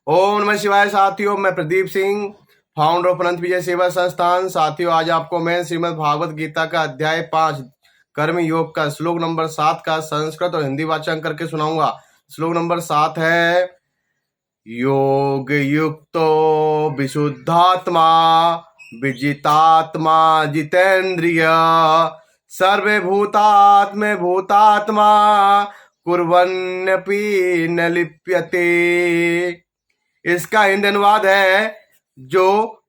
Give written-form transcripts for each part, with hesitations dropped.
ओम नमः शिवाय साथियों, मैं प्रदीप सिंह, फाउंडर ऑफ अनंत विजय सेवा संस्थान। साथियों, आज आपको मैं श्रीमद् भागवत गीता का अध्याय 5 कर्म योग का श्लोक नंबर 7 का संस्कृत और हिंदी वाचन करके सुनाऊंगा। श्लोक नंबर 7 है, योग युक्तो विशुद्धात्मा विजितात्मा जितेन्द्रिय सर्वे भूतात्मे भूतात्मा कुर्वन्नपि न लिप्यते। इसका हिंदी अनुवाद है, जो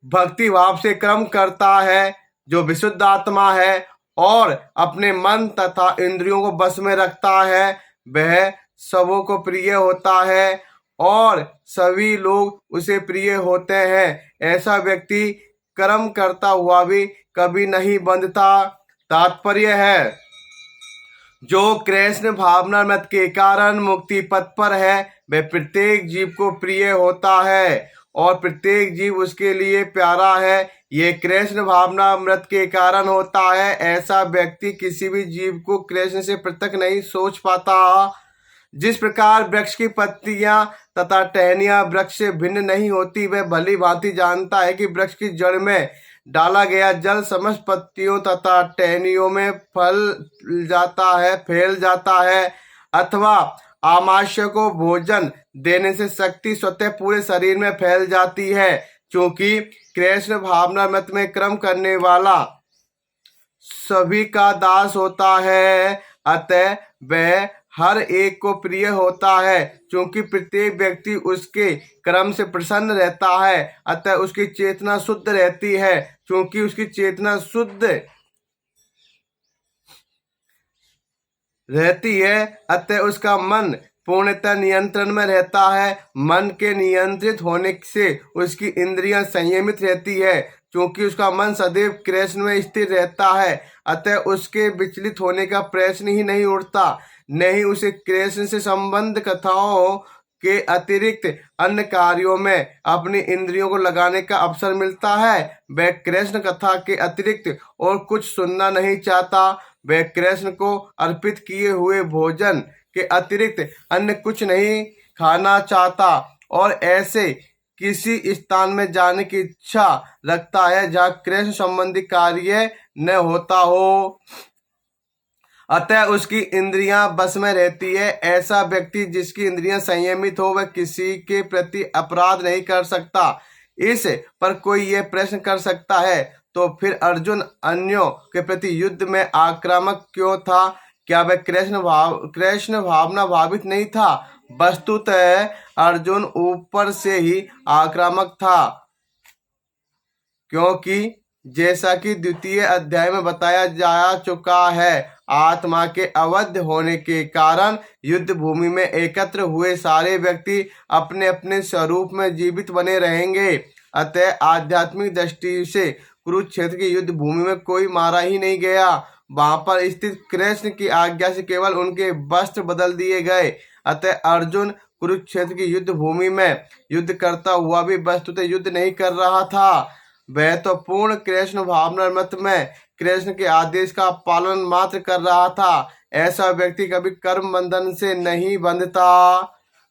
भक्ति भाव से कर्म करता है, जो विशुद्ध आत्मा है और अपने मन तथा इंद्रियों को बस में रखता है, वह सबों को प्रिय होता है और सभी लोग उसे प्रिय होते हैं। ऐसा व्यक्ति कर्म करता हुआ भी कभी नहीं बंधता। तात्पर्य है, जो कृष्ण भावनामृत के कारण मुक्ति पथ पर है, वह प्रत्येक जीव को प्रिय होता है और प्रत्येक जीव उसके लिए प्यारा है। ये कृष्ण भावनामृत के कारण होता है। ऐसा व्यक्ति किसी भी जीव को कृष्ण से पृथक नहीं सोच पाता। जिस प्रकार वृक्ष की पत्तियां तथा टहनियां वृक्ष से भिन्न नहीं होती, वह भली भांति जानता है कि वृक्ष की जड़ में डाला गया जल समस्त पत्तियों तथा टहनियों में फैल जाता है अथवा आमाशय को भोजन देने से शक्ति स्वतः पूरे शरीर में फैल जाती है। क्योंकि कृष्ण भावनामृत में कर्म करने वाला सभी का दास होता है, अतः वह हर एक को प्रिय होता है। क्योंकि प्रत्येक व्यक्ति उसके कर्म से प्रसन्न रहता है, अतः उसकी चेतना शुद्ध रहती है। क्योंकि उसकी चेतना शुद्ध रहती है, अतः उसका मन पूर्णतः नियंत्रण में रहता है। मन के नियंत्रित होने से उसकी इंद्रियां संयमित रहती है। क्योंकि उसका मन सदैव कृष्ण में स्थिर रहता है, अतः उसके विचलित होने का प्रश्न ही नहीं उठता। नहीं उसे कृष्ण से संबंध कथाओं के अतिरिक्त अन्य कार्यों में अपनी इंद्रियों को लगाने का अवसर मिलता है। वह कृष्ण कथा के अतिरिक्त और कुछ सुनना नहीं चाहता। वह कृष्ण को अर्पित किए हुए भोजन के अतिरिक्त अन्य कुछ नहीं खाना चाहता और ऐसे किसी स्थान में जाने की इच्छा रखता है जहाँ कृष्ण संबंधी कार्य न होता हो, अतः उसकी इंद्रियां बस में रहती है। ऐसा व्यक्ति जिसकी इंद्रियां संयमित हो, वह किसी के प्रति अपराध नहीं कर सकता। इस पर कोई यह प्रश्न कर सकता है, तो फिर अर्जुन अन्यों के प्रति युद्ध में आक्रामक क्यों था? क्या वह कृष्ण भावना भावित नहीं था? वस्तुतः अर्जुन ऊपर से ही आक्रामक था, क्योंकि जैसा कि द्वितीय अध्याय में बताया जा चुका है, आत्मा के अवध होने के कारण युद्ध भूमि में एकत्र हुए सारे व्यक्ति अपने अपने स्वरूप में जीवित बने रहेंगे। अतः आध्यात्मिक दृष्टि से कुरुक्षेत्र की युद्ध भूमि में कोई मारा ही नहीं गया। वहां पर स्थित कृष्ण की आज्ञा से केवल उनके वस्त्र बदल दिए गए। अतः अर्जुन कुरुक्षेत्र की युद्ध भूमि में युद्ध करता हुआ भी वस्तुतः युद्ध नहीं कर रहा था। वह तो पूर्ण कृष्ण भावनामृत में कृष्ण के आदेश का पालन मात्र कर रहा था। ऐसा व्यक्ति कभी कर्म बंधन से नहीं बंधता।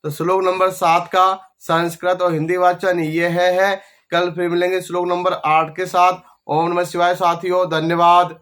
तो श्लोक नंबर 7 का संस्कृत और हिंदी वाचन यह है। कल फिर मिलेंगे श्लोक नंबर 8 के साथ। ओम नमः शिवाय साथियों, धन्यवाद।